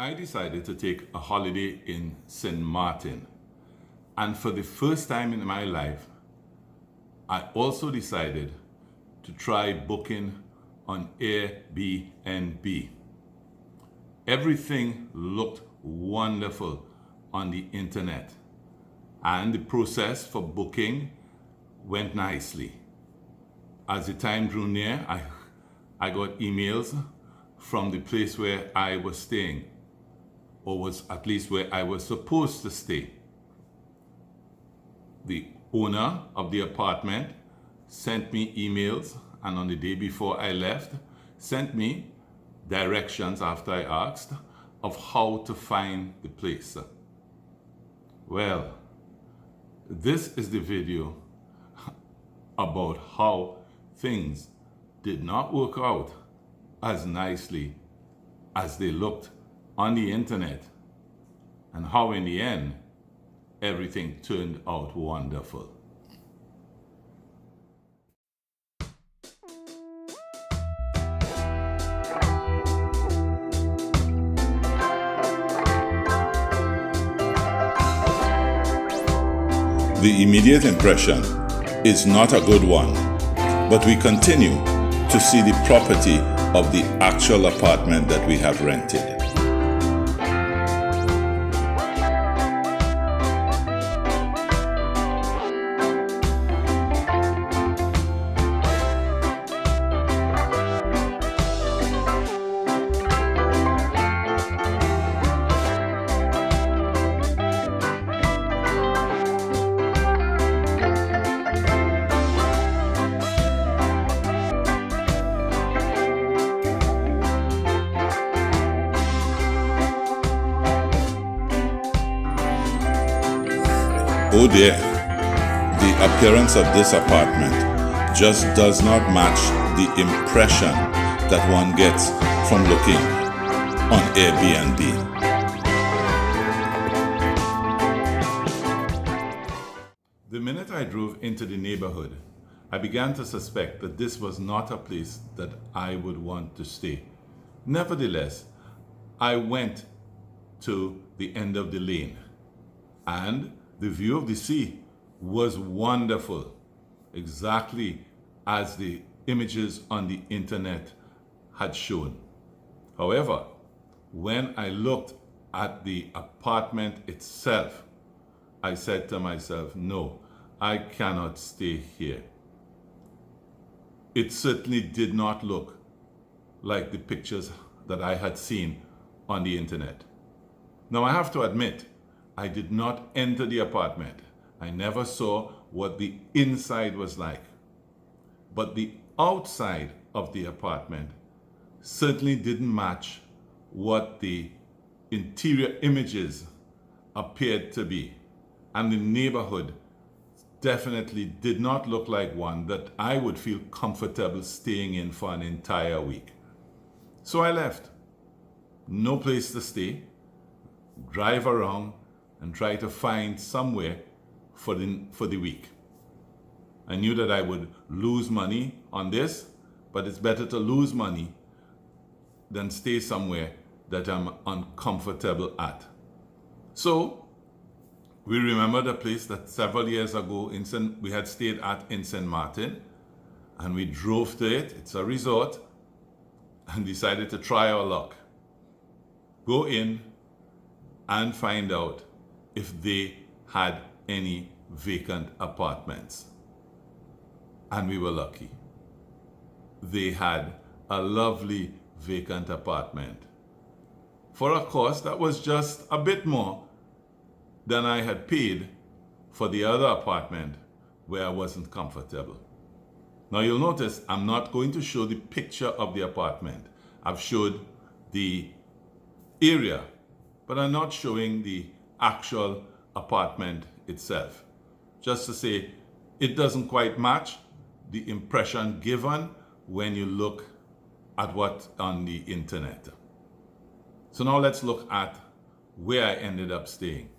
I decided to take a holiday in St. Martin. And for the first time in my life, I also decided to try booking on Airbnb. Everything looked wonderful on the internet, and the process for booking went nicely. As the time drew near, I got emails from the place where I was staying, or was at least where I was supposed to stay. The owner of the apartment sent me emails, and on the day before I left, sent me directions after I asked of how to find the place. Well, this is the video about how things did not work out as nicely as they looked on the internet, and how in the end everything turned out wonderful. The immediate impression is not a good one, but we continue to see the property of the actual apartment that we have rented. Oh dear, the appearance of this apartment just does not match the impression that one gets from looking on Airbnb. The minute I drove into the neighborhood, I began to suspect that this was not a place that I would want to stay. Nevertheless, I went to the end of the lane, and the view of the sea was wonderful, exactly as the images on the internet had shown. However, when I looked at the apartment itself, I said to myself, no, I cannot stay here. It certainly did not look like the pictures that I had seen on the internet. Now, I have to admit, I did not enter the apartment. I never saw what the inside was like. But the outside of the apartment certainly didn't match what the interior images appeared to be. And the neighborhood definitely did not look like one that I would feel comfortable staying in for an entire week. So I left. No place to stay. Drive around and try to find somewhere for the week. I knew that I would lose money on this, but it's better to lose money than stay somewhere that I'm uncomfortable at. So we remember the place that several years ago we had stayed at in St. Martin, and we drove to it. It's a resort, and decided to try our luck. Go in and find out if they had any vacant apartments. And we were lucky. They had a lovely vacant apartment for a cost that was just a bit more than I had paid for the other apartment where I wasn't comfortable. Now you'll notice I'm not going to show the picture of the apartment. I've showed the area, but I'm not showing the actual apartment itself. Just to say, it doesn't quite match the impression given when you look at what's on the internet. So now let's look at where I ended up staying.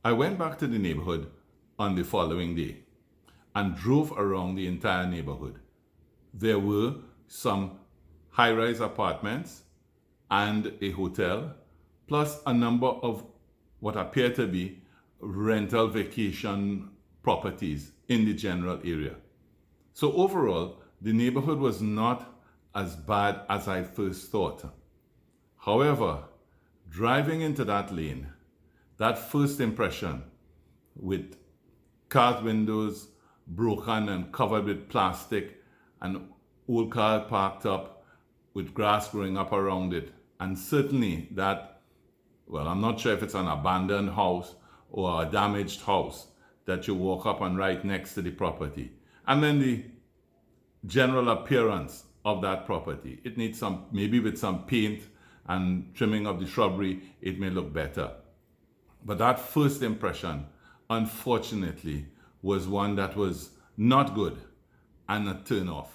I went back to the neighborhood on the following day and drove around the entire neighborhood. There were some high-rise apartments and a hotel, plus a number of what appear to be rental vacation properties in the general area. So overall, the neighborhood was not as bad as I first thought. However, driving into that lane, that first impression with car windows broken and covered with plastic and old car parked up with grass growing up around it, and certainly that, well, I'm not sure if it's an abandoned house or a damaged house that you walk up and right next to the property. And then the general appearance of that property. It needs some, maybe with some paint and trimming of the shrubbery, it may look better. But that first impression, unfortunately, was one that was not good and a turn off.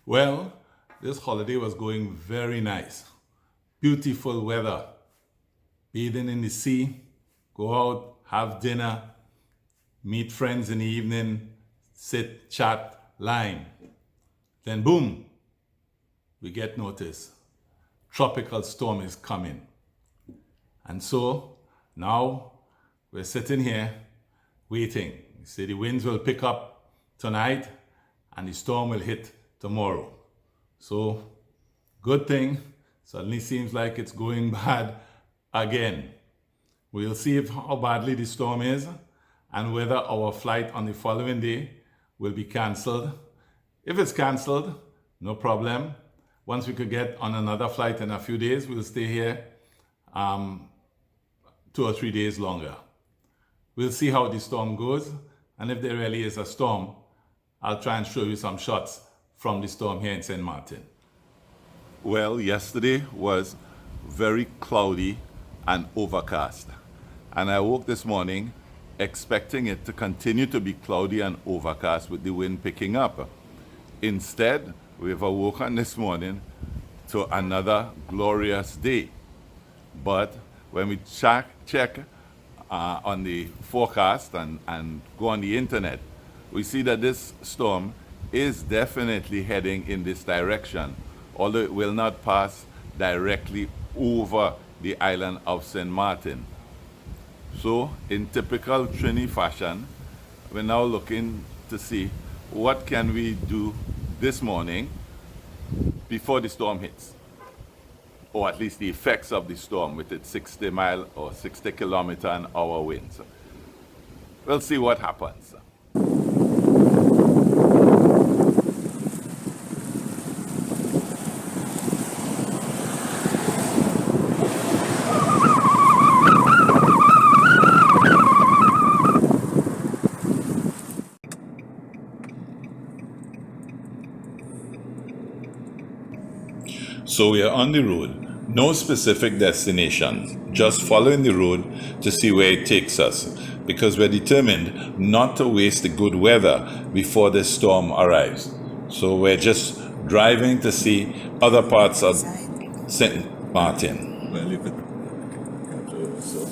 Well, this holiday was going very nice. Beautiful weather. Bathing in the sea, go out, have dinner, meet friends in the evening, sit, chat, line. Then boom, we get notice. Tropical storm is coming. And so now we're sitting here waiting. You see, the winds will pick up tonight and the storm will hit tomorrow. So, good thing, suddenly seems like it's going bad again. We'll see how badly the storm is and whether our flight on the following day will be cancelled. If it's cancelled, no problem. Once we could get on another flight in a few days, we'll stay here 2 or 3 days longer. We'll see how the storm goes, and if there really is a storm, I'll try and show you some shots from the storm here in St. Martin. Well, yesterday was very cloudy and overcast. And I woke this morning expecting it to continue to be cloudy and overcast with the wind picking up. Instead, we've awoken this morning to another glorious day. But when we check on the forecast and go on the internet, we see that this storm is definitely heading in this direction, although it will not pass directly over the island of St. Martin. So, in typical Trini fashion, we're now looking to see what can we do this morning before the storm hits, or at least the effects of the storm with its 60 mile or 60 kilometer an hour winds. We'll see what happens. So we are on the road, no specific destination, just following the road to see where it takes us, because we're determined not to waste the good weather before the storm arrives. So we're just driving to see other parts of St. Martin. Well, you could so.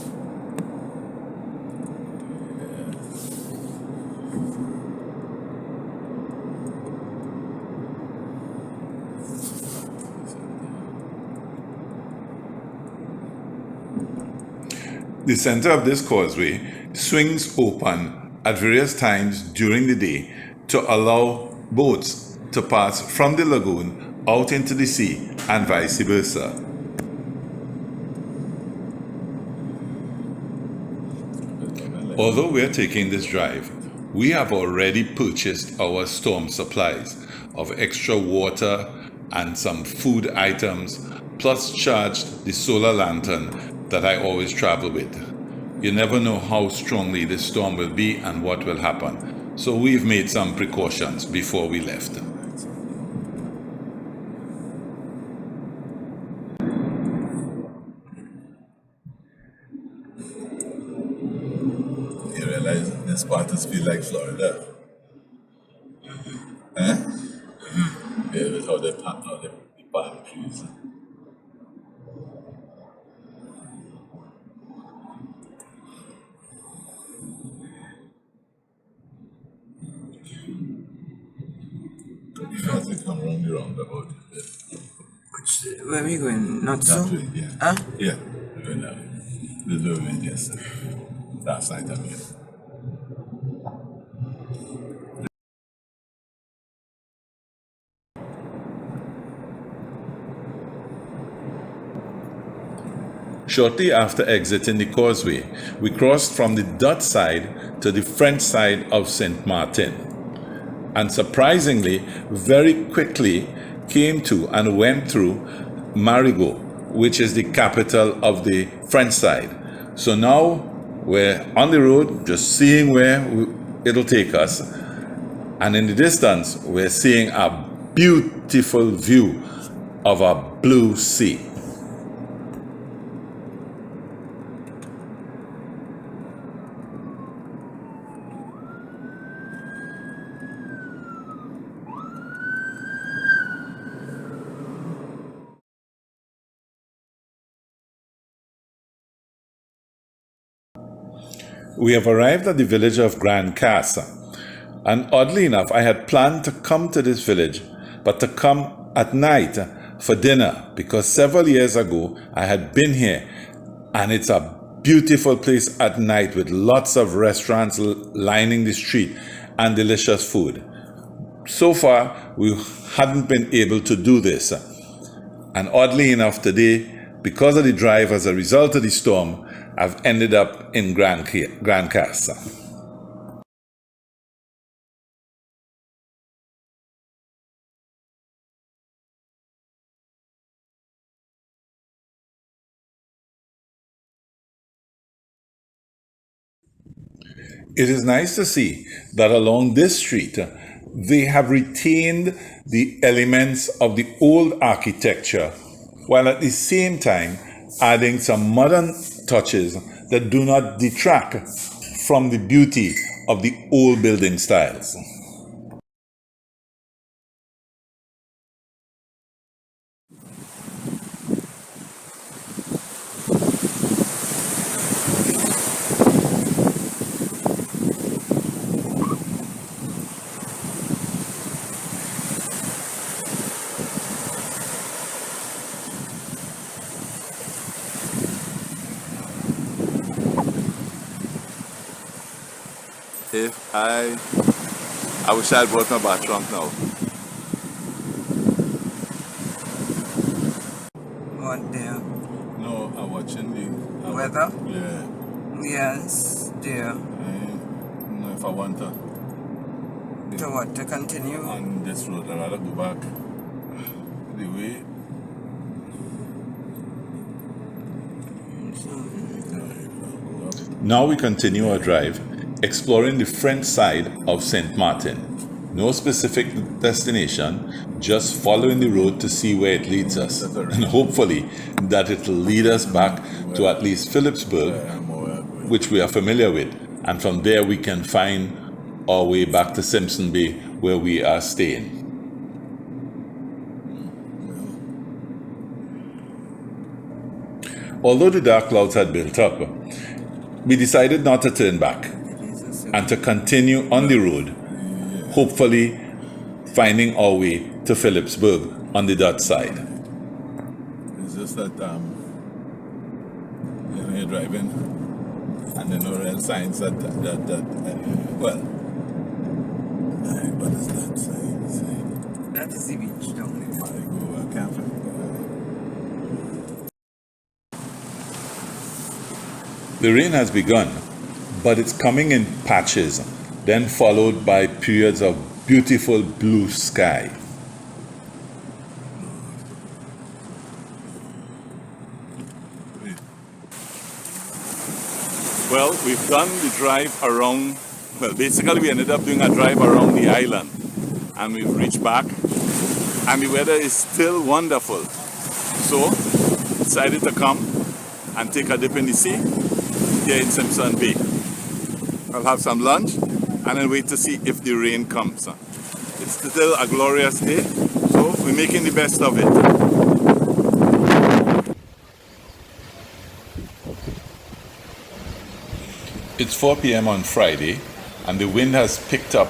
The center of this causeway swings open at various times during the day to allow boats to pass from the lagoon out into the sea and vice versa. Although we're taking this drive, we have already purchased our storm supplies of extra water and some food items, plus charged the solar lantern that I always travel with. You never know how strongly this storm will be and what will happen. So we've made some precautions before we left. You realize this part is feel like Florida. Huh? Yeah, with all the palm trees. As we come around the roundabout. Where are we going? Not so? That way, yeah. Huh? Yeah, we're going that way. This way we went yesterday. Last night, I mean. Shortly after exiting the causeway, we crossed from the Dutch side to the French side of St. Martin, and surprisingly, very quickly came to and went through Marigot, which is the capital of the French side. So now we're on the road, just seeing where it'll take us, and in the distance, we're seeing a beautiful view of a blue sea. We have arrived at the village of Casa, and oddly enough, I had planned to come to this village, but to come at night for dinner, because several years ago I had been here, and it's a beautiful place at night with lots of restaurants lining the street and delicious food. So far, we hadn't been able to do this, and oddly enough today, because of the drive as a result of the storm, I've ended up in Casa. It is nice to see that along this street, they have retained the elements of the old architecture, while at the same time adding some modern touches that do not detract from the beauty of the old building styles. If I wish I had brought my bat trunk now. What there? No, I'm watching the Weather? Yeah. Yes, dear. No, if I want to what? To continue? on this road, I'd rather go back the way. Now we continue our drive, exploring the French side of St. Martin. No specific destination, just following the road to see where it leads us, and hopefully that it will lead us back to at least Philipsburg, which we are familiar with, and from there we can find our way back to Simpson Bay, where we are staying. Although the dark clouds had built up, we decided not to turn back and to continue on the road, hopefully finding our way to Philipsburg on the Dutch side. It's just that you're driving and there are no real signs that well, what is that sign? That is the beach down there. I can't find. The rain has begun, but it's coming in patches, then followed by periods of beautiful blue sky. Well, we've done the drive around, well, basically we ended up doing a drive around the island, and we've reached back, and the weather is still wonderful. So, decided to come and take a dip in the sea here in Simpson Bay. I'll have some lunch and then wait to see if the rain comes. It's still a glorious day, so we're making the best of it. It's 4 p.m. on Friday, and the wind has picked up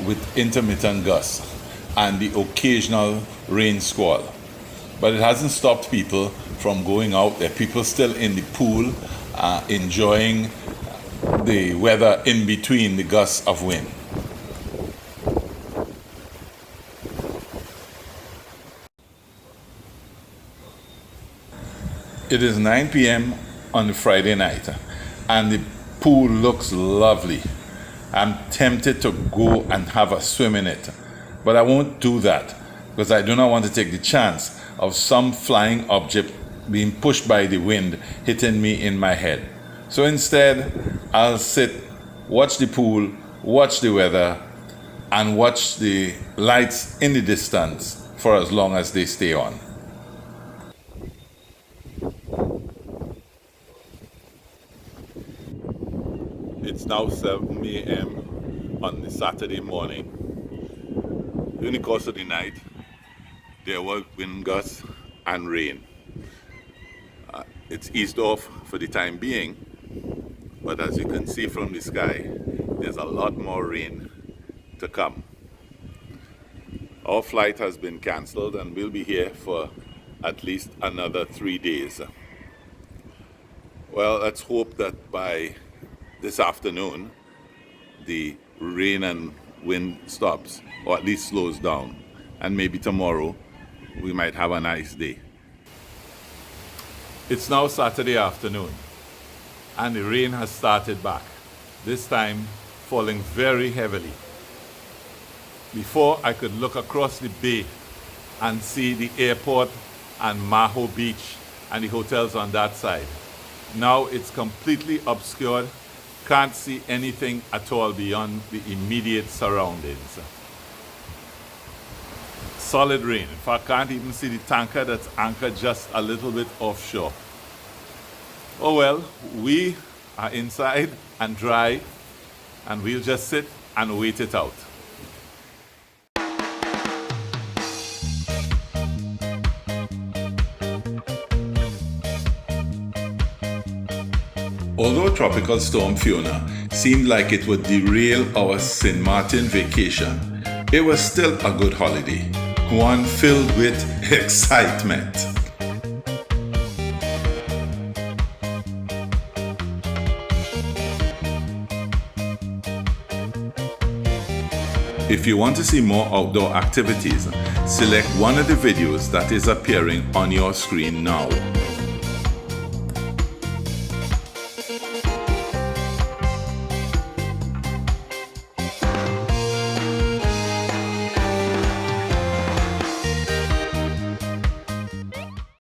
with intermittent gusts and the occasional rain squall. But it hasn't stopped people from going out. There are people still in the pool enjoying the weather in between the gusts of wind. It is 9 p.m. on the Friday night, and the pool looks lovely. I'm tempted to go and have a swim in it, but I won't do that because I do not want to take the chance of some flying object being pushed by the wind hitting me in my head. So instead, I'll sit, watch the pool, watch the weather, and watch the lights in the distance for as long as they stay on. It's now 7 a.m. on the Saturday morning. During the course of the night, there were wind gusts and rain. It's eased off for the time being, but as you can see from the sky, there's a lot more rain to come. Our flight has been cancelled and we'll be here for at least another 3 days. Well, let's hope that by this afternoon, the rain and wind stops, or at least slows down, and maybe tomorrow we might have a nice day. It's now Saturday afternoon, and the rain has started back, this time falling very heavily. Before, I could look across the bay and see the airport and Maho Beach and the hotels on that side. Now it's completely obscured. Can't see anything at all beyond the immediate surroundings. Solid rain. In fact, can't even see the tanker that's anchored just a little bit offshore. Oh well, we are inside and dry, and we'll just sit and wait it out. Although Tropical Storm Fiona seemed like it would derail our St. Martin vacation, it was still a good holiday, one filled with excitement. If you want to see more outdoor activities, select one of the videos that is appearing on your screen now.